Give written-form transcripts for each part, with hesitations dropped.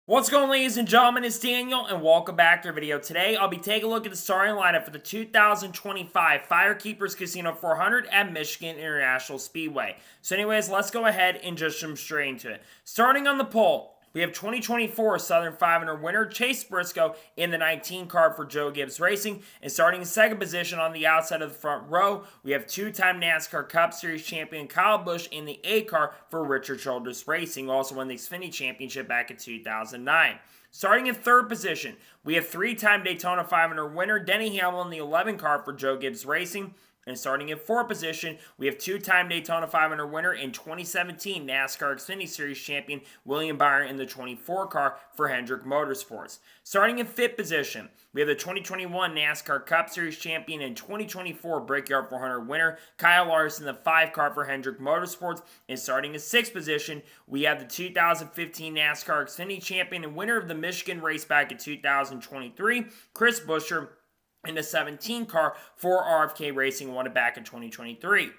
What's going on, ladies and gentlemen? It's Daniel, and welcome back to our video. Today, I'll be taking a look at the starting lineup for the 2025 FireKeepers Casino 400 at Michigan International Speedway. So anyways, let's go ahead and just jump straight into it. Starting on the pole, we have 2024 Southern 500 winner Chase Briscoe in the 19 car for Joe Gibbs Racing. And starting in second position on the outside of the front row, we have two-time NASCAR Cup Series champion Kyle Busch in the A car for Richard Childress Racing, who also won the Xfinity Championship back in 2009. Starting in third position, we have three-time Daytona 500 winner Denny Hamlin in the 11 car for Joe Gibbs Racing. And starting in fourth position, we have two-time Daytona 500 winner and 2017 NASCAR Xfinity Series champion William Byron in the 24 car for Hendrick Motorsports. Starting in fifth position, we have the 2021 NASCAR Cup Series champion and 2024 Brickyard 400 winner Kyle Larson in the 5 car for Hendrick Motorsports. And starting in sixth position, we have the 2015 NASCAR Xfinity champion and winner of the Michigan race back in 2023, Chris Buescher, in the 17 car for RFK Racing, won it back in 2023.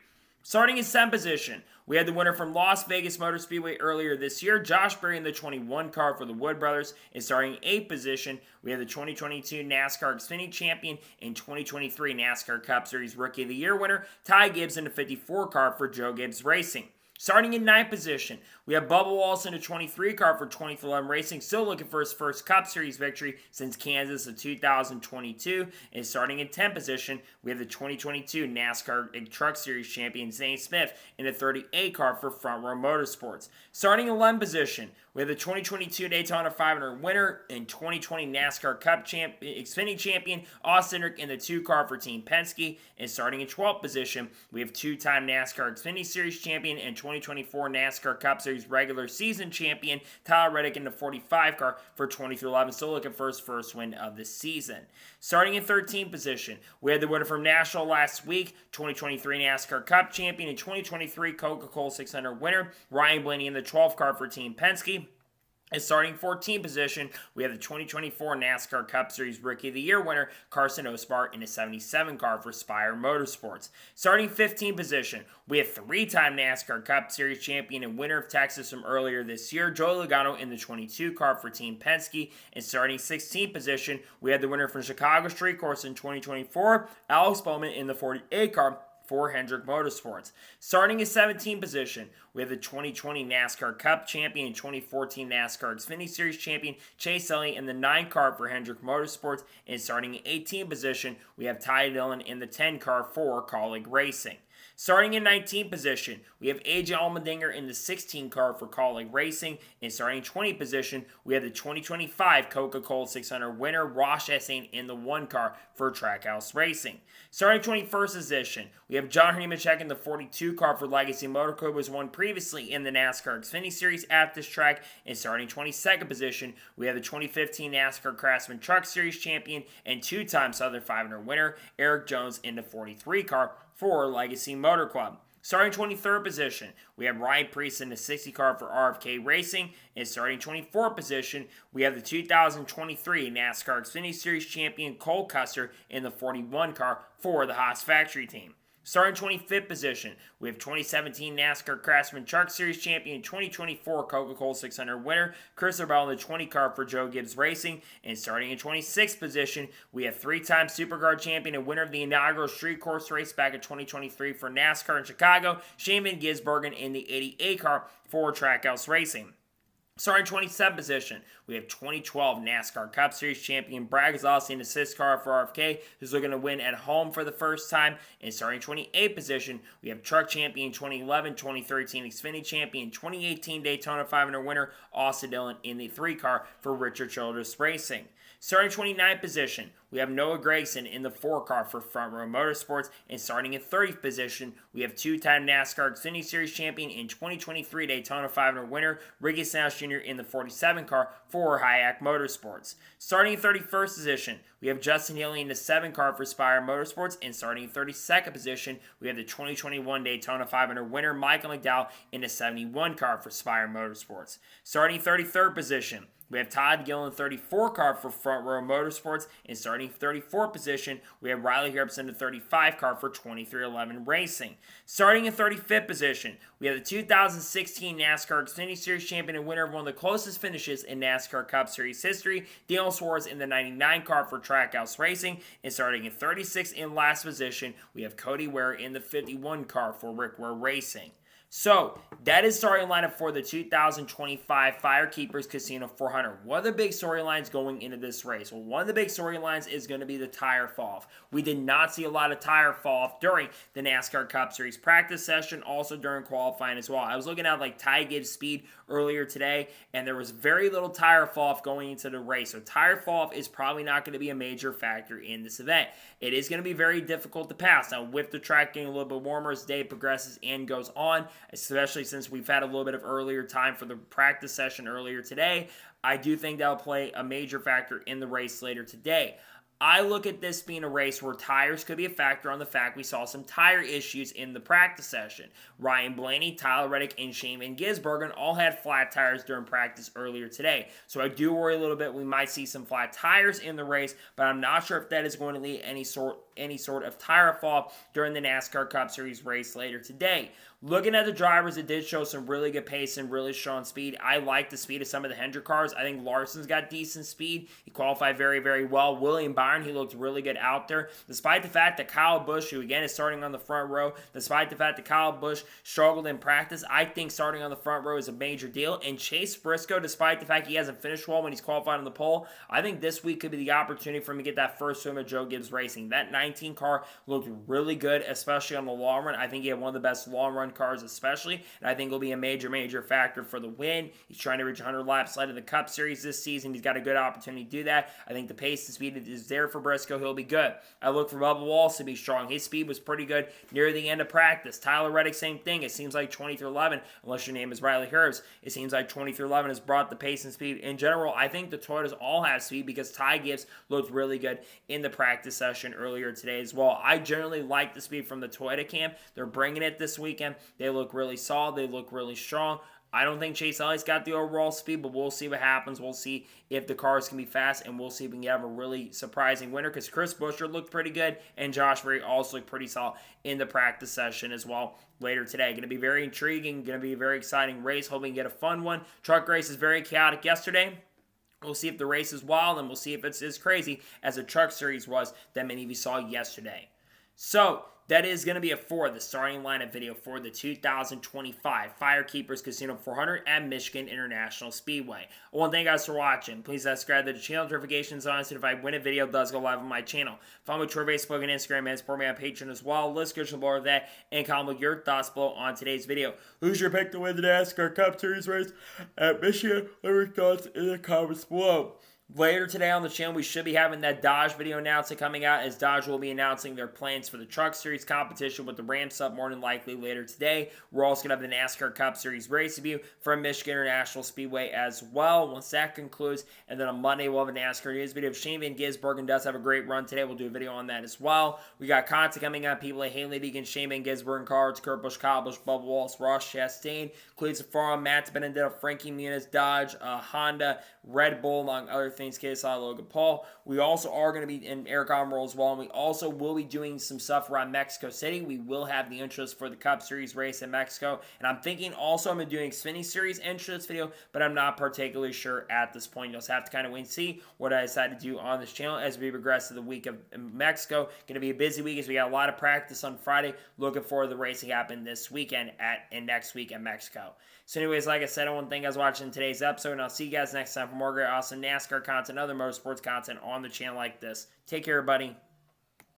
Starting in 7th position, we had the winner from Las Vegas Motor Speedway earlier this year, Josh Berry in the 21 car for the Wood Brothers. And starting in 8th position, we have the 2022 NASCAR Xfinity champion and 2023 NASCAR Cup Series Rookie of the Year winner, Ty Gibbs in the 54 car for Joe Gibbs Racing. Starting in 9th position, we have Bubba Wallace in a 23 car for 23XI Racing, still looking for his first Cup Series victory since Kansas of 2022. And starting in 10th position, we have the 2022 NASCAR Truck Series champion Zane Smith in a 38 car for Front Row Motorsports. Starting in 11th position, we have the 2022 Daytona 500 winner and 2020 NASCAR Cup Xfinity champion Austin Rick in the 2 car for Team Penske. And starting in 12th position, we have two-time NASCAR Xfinity Series champion and 2024 NASCAR Cup Series regular season champion Tyler Reddick in the 45 car for 23XI, still looking for his first win of the season. Starting in 13th position, we had the winner from Nashville last week, 2023 NASCAR Cup champion and 2023 Coca-Cola 600 winner Ryan Blaney in the 12 car for Team Penske. And starting 14th position, we have the 2024 NASCAR Cup Series Rookie of the Year winner, Carson Osbar in a 77 car for Spire Motorsports. Starting 15th position, we have three-time NASCAR Cup Series champion and winner of Texas from earlier this year, Joey Logano in the 22 car for Team Penske. And starting 16th position, we had the winner from Chicago Street Course in 2024, Alex Bowman in the 48 car for Hendrick Motorsports. Starting in 17th position, we have the 2020 NASCAR Cup champion and 2014 NASCAR Xfinity Series champion Chase Elliott in the 9 car for Hendrick Motorsports. And starting in 18th position, we have Ty Dillon in the 10 car for Colleague Racing. Starting in 19th position, we have AJ Allmendinger in the 16 car for Colleague Racing. And starting in 20th position, we have the 2025 Coca-Cola 600 winner Ross Chastain in the 1 car for Trackhouse Racing. Starting 21st position, we have John Nemechek in the 42 car for Legacy Motor Club, who was won previously in the NASCAR Xfinity Series at this track. And starting 22nd position, we have the 2015 NASCAR Craftsman Truck Series champion and two-time Southern 500 winner Eric Jones in the 43 car for Legacy Motor Club. Starting 23rd position, we have Ryan Preece in the 60 car for RFK Racing. And starting 24th position, we have the 2023 NASCAR Xfinity Series champion Cole Custer in the 41 car for the Haas Factory team. Starting 25th position, we have 2017 NASCAR Craftsman Truck Series champion and 2024 Coca-Cola 600 winner Christopher Bell in the 20 car for Joe Gibbs Racing. And starting in 26th position, we have three-time Supercard champion and winner of the inaugural street course race back in 2023 for NASCAR in Chicago, Shane Van Gisbergen in the 88 car for Trackhouse Racing. Starting 27th position, we have 2012 NASCAR Cup Series champion Brad Keselowski in the 6th car for RFK, who's looking to win at home for the first time. And starting 28th position, we have truck champion 2011, 2013 Xfinity champion, 2018 Daytona 500 winner Austin Dillon in the 3 car for Richard Childress Racing. Starting 29th position, we have Noah Gragson in the 4 car for Front Row Motorsports. And starting in 30th position, we have two-time NASCAR Xfinity Series champion and 2023 Daytona 500 winner Ricky Stenhouse Jr. in the 47 car for Hayek Motorsports. Starting in 31st position, we have Justin Haley in the 7 car for Spire Motorsports. And starting in 32nd position, we have the 2021 Daytona 500 winner Michael McDowell in the 71 car for Spire Motorsports. Starting in 33rd position, we have Todd Gill in the 34 car for Front Row Motorsports. And starting 34 position, we have Riley Herbst in the 35 car for 2311 Racing. Starting in 35th position, we have the 2016 NASCAR Xfinity Series champion and winner of one of the closest finishes in NASCAR Cup Series history, Daniel Suarez in the 99 car for Trackhouse Racing. And starting in 36th in last position, we have Cody Ware in the 51 car for Rick Ware Racing. So, that is starting lineup for the 2025 FireKeepers Casino 400. What are the big storylines going into this race? Well, one of the big storylines is going to be the tire fall-off. We did not see a lot of tire fall-off during the NASCAR Cup Series practice session, also during qualifying as well. I was looking at like Ty Gibbs' speed earlier today, and there was very little tire fall-off going into the race. So, tire fall-off is probably not going to be a major factor in this event. It is going to be very difficult to pass. Now, with the track getting a little bit warmer as the day progresses and goes on, especially since we've had a little bit of earlier time for the practice session earlier today, I do think that'll play a major factor in the race later today. I look at this being a race where tires could be a factor on the fact we saw some tire issues in the practice session. Ryan Blaney, Tyler Reddick, and Shane Van Gisbergen all had flat tires during practice earlier today. So I do worry a little bit we might see some flat tires in the race, but I'm not sure if that is going to lead any sort of tire fall during the NASCAR Cup Series race later today. Looking at the drivers, it did show some really good pace and really strong speed. I like the speed of some of the Hendrick cars. I think Larson's got decent speed. He qualified very, very well. William Byron, he looked really good out there. Despite the fact that Kyle Busch, who again is starting on the front row, despite the fact that Kyle Busch struggled in practice, I think starting on the front row is a major deal. And Chase Briscoe, despite the fact he hasn't finished well when he's qualified on the pole, I think this week could be the opportunity for him to get that first win with Joe Gibbs Racing. That 19 car looked really good, especially on the long run. I think he had one of the best long run cars especially, and I think will be a major factor for the win. He's trying to reach 100 laps led in the Cup Series this season. He's got a good opportunity to do that. I think the pace and speed is there for Briscoe. He'll be good. I look for Bubba Wallace to be strong. His speed was pretty good near the end of practice. Tyler Reddick, same thing. It seems like 20-11, unless your name is Riley Herbst, it seems like 20-11 has brought the pace and speed. In general, I think the Toyotas all have speed because Ty Gibbs looked really good in the practice session earlier today as well. I generally like the speed from the Toyota camp. They're bringing it this weekend. They look really solid. They look really strong. I don't think Chase Elliott's got the overall speed, but we'll see what happens. We'll see if the cars can be fast, and we'll see if we can have a really surprising winner because Chris Buescher looked pretty good, and Josh Berry also looked pretty solid in the practice session as well later today. Going to be very intriguing, going to be a very exciting race. Hoping to get a fun one. Truck race is very chaotic yesterday. We'll see if the race is wild, and we'll see if it's as crazy as the Truck Series was that many of you saw yesterday. So, that is going to be it for the starting lineup video for the 2025 FireKeepers Casino 400 at Michigan International Speedway. I want to thank you guys for watching. Please subscribe to the channel, notifications on, so if I win a video, it does go live on my channel. Follow me on Twitter, Facebook, and Instagram, and support me on Patreon as well. Let's go below that and comment your thoughts below on today's video. Who's your pick to win the NASCAR Cup Series race at Michigan? Leave your thoughts in the comments below. Later today on the channel, we should be having that Dodge video announcement coming out, as Dodge will be announcing their plans for the Truck Series competition with the ramps up more than likely later today. We're also going to have the NASCAR Cup Series race review from Michigan International Speedway as well once that concludes. And then on Monday, we'll have a NASCAR news video. If Shane Van Gisbergen does have a great run today, we'll do a video on that as well. We got content coming out. People like Haley Deegan, Shane Van Gisbergen, Cards, Kurt Busch, Kyle Busch, Bubba Wallace, Ross Chastain, Cleveland Safari, Matt Benedetto, Frankie Muniz, Dodge, Honda, Red Bull, among other things, KSI, Logan Paul. We also are going to be in Eric Almirola as well, and we also will be doing some stuff around Mexico City. We will have the interest for the Cup Series race in Mexico, and I'm thinking also I'm going to do an Xfinity Series interest video, but I'm not particularly sure at this point. You'll just have to kind of wait and see what I decide to do on this channel as we progress to the week of Mexico. Going to be a busy week as we got a lot of practice on Friday. Looking forward to the racing happening this weekend and next week in Mexico. So anyways, like I said, I want to thank you guys for watching today's episode, and I'll see you guys next time for more great, awesome NASCAR content and other motorsports content on the channel like this. Take care, everybody.